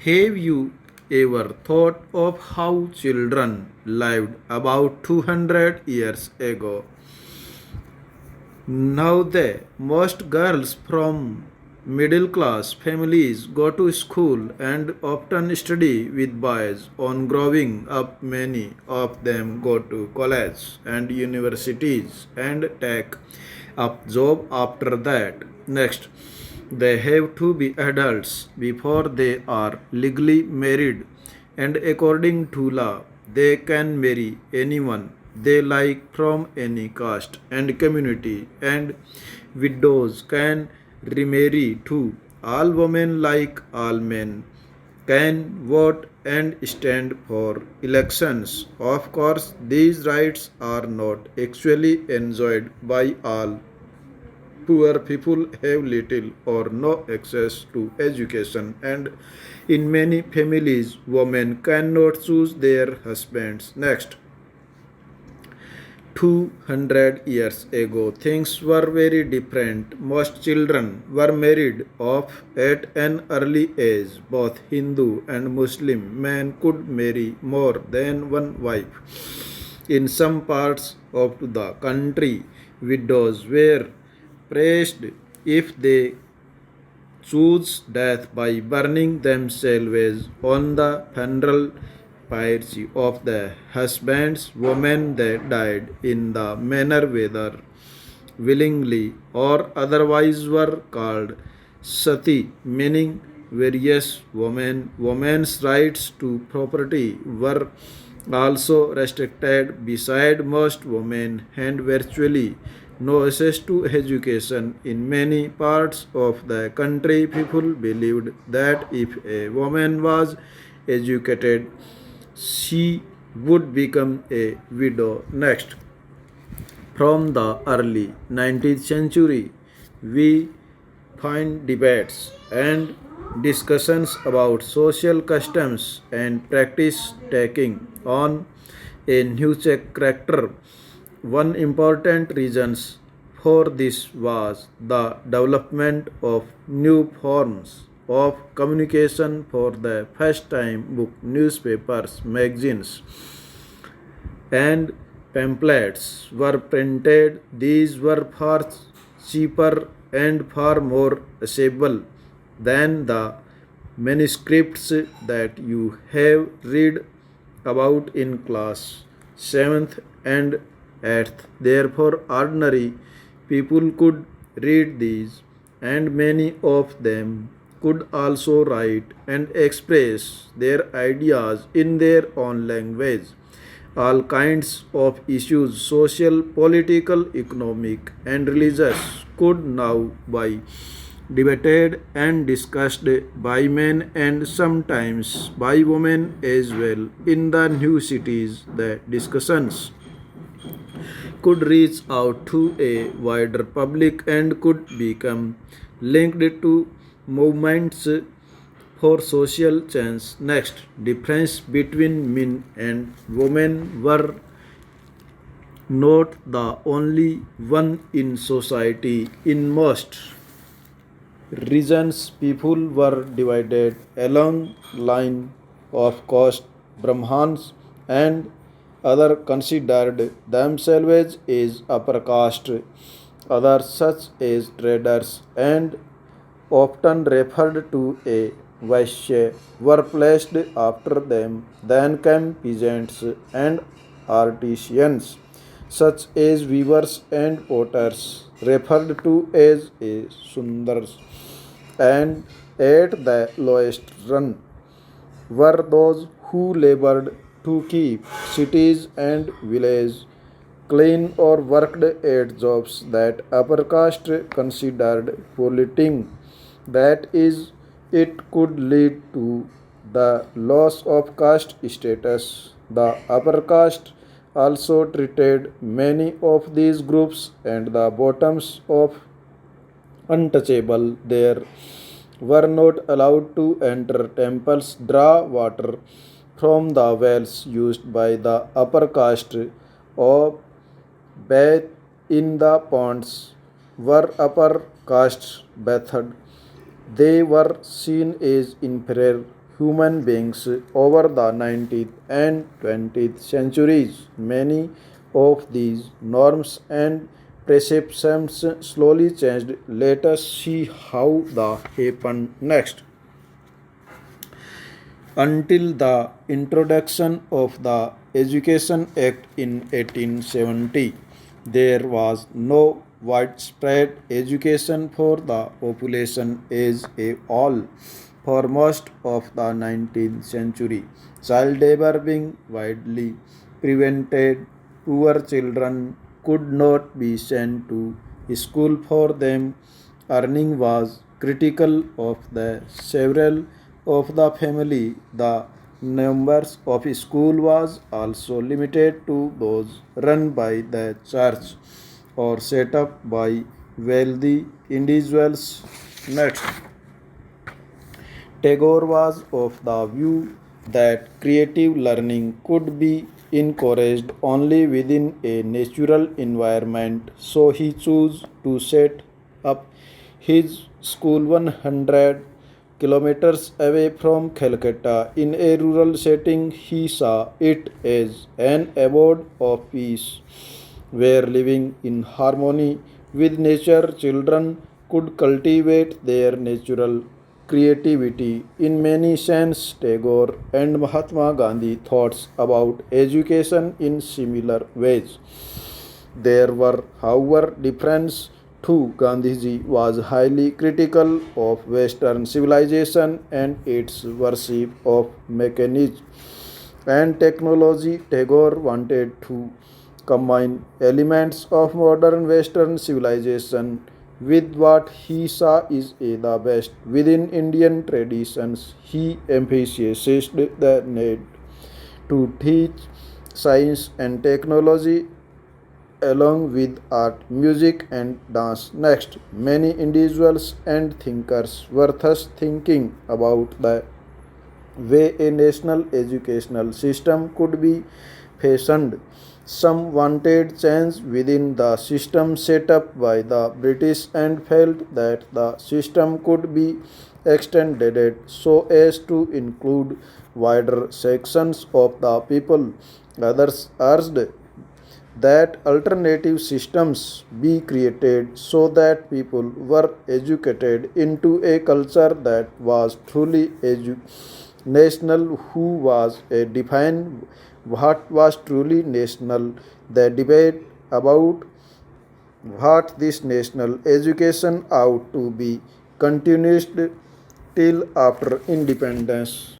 Have you ever thought of how children lived about 200 years ago? Now most girls from middle class families go to school and often study with boys. On growing up, many of them go to college and universities and take up job after that. Next, they have to be adults before they are legally married, and according to law, they can marry anyone they like from any caste and community, and widows can remarry too. All women, like all men, can vote and stand for elections. Of course, these rights are not actually enjoyed by all. Poor people have little or no access to education, and in many families, women cannot choose their husbands. Next, 200 years ago, things were very different. Most children were married off at an early age. Both Hindu and Muslim men could marry more than one wife. In some parts of the country, widows were praised if they choose death by burning themselves on the funeral pyres of the husbands. Women that died in the manner whether willingly or otherwise were called sati, meaning various women's rights to property were also restricted. Beside, most women had virtually no access to education. In many parts of the country, people believed that if a woman was educated, she would become a widow. Next, from the early 19th century, we find debates and discussions about social customs and practice taking on a new character. One important reason for this was the development of new forms of communication. For the first time, book, newspapers, magazines, and pamphlets were printed. These were far cheaper and far more accessible than the manuscripts that you have read about in class 7th and 8th. Therefore, ordinary people could read these, and many of them could also write and express their ideas in their own language. All kinds of issues, social, political, economic, and religious, could now be debated and discussed by men and sometimes by women as well. In the new cities, the discussions could reach out to a wider public and could become linked to movements for social change. Next, difference between men and women were not the only one in society. In most regions, people were divided along line of caste. Brahmans and others considered themselves as upper caste. Others, such as traders and often referred to a Vaishya, were placed after them. Then came peasants and artisans, such as weavers and potters, referred to as a Sundars. And at the lowest run were those who labored to keep cities and villages clean or worked at jobs that upper caste considered polluting. That is, it could lead to the loss of caste status. The upper caste also treated many of these groups and the bottoms of untouchable. There were not allowed to enter temples, draw water from the wells used by the upper caste, or bathe in the ponds were upper caste bathed. They were seen as inferior. human beings over the 19th and 20th centuries. Many of these norms and perceptions slowly changed. Let us see how that happened next. Until the introduction of the Education Act in 1870, there was no widespread education for the population as a whole. For most of the 19th century, child labor being widely prevented, poor children could not be sent to school for them. Earning was critical of the several of the family. The numbers of school was also limited to those run by the church or set up by wealthy individuals. Next, Tagore was of the view that creative learning could be encouraged only within a natural environment, so he chose to set up his school 100 kilometers away from Calcutta. In a rural setting, he saw it as an abode of peace, where living in harmony with nature, children could cultivate their natural creativity. In many sense, Tagore and Mahatma Gandhi thought about education in similar ways. There were, however, differences too. Gandhiji was highly critical of Western civilization and its worship of mechanism and technology. Tagore wanted to combine elements of modern Western civilization with what he saw is the best within Indian traditions. He emphasized the need to teach science and technology along with art, music, and dance. Next, many individuals and thinkers were thus thinking about the way a national educational system could be fashioned. Some wanted change within the system set up by the British and felt that the system could be extended so as to include wider sections of the people. Others urged that alternative systems be created so that people were educated into a culture that was truly national. Who was a define what was truly national. The debate about what this national education ought to be continued till after independence.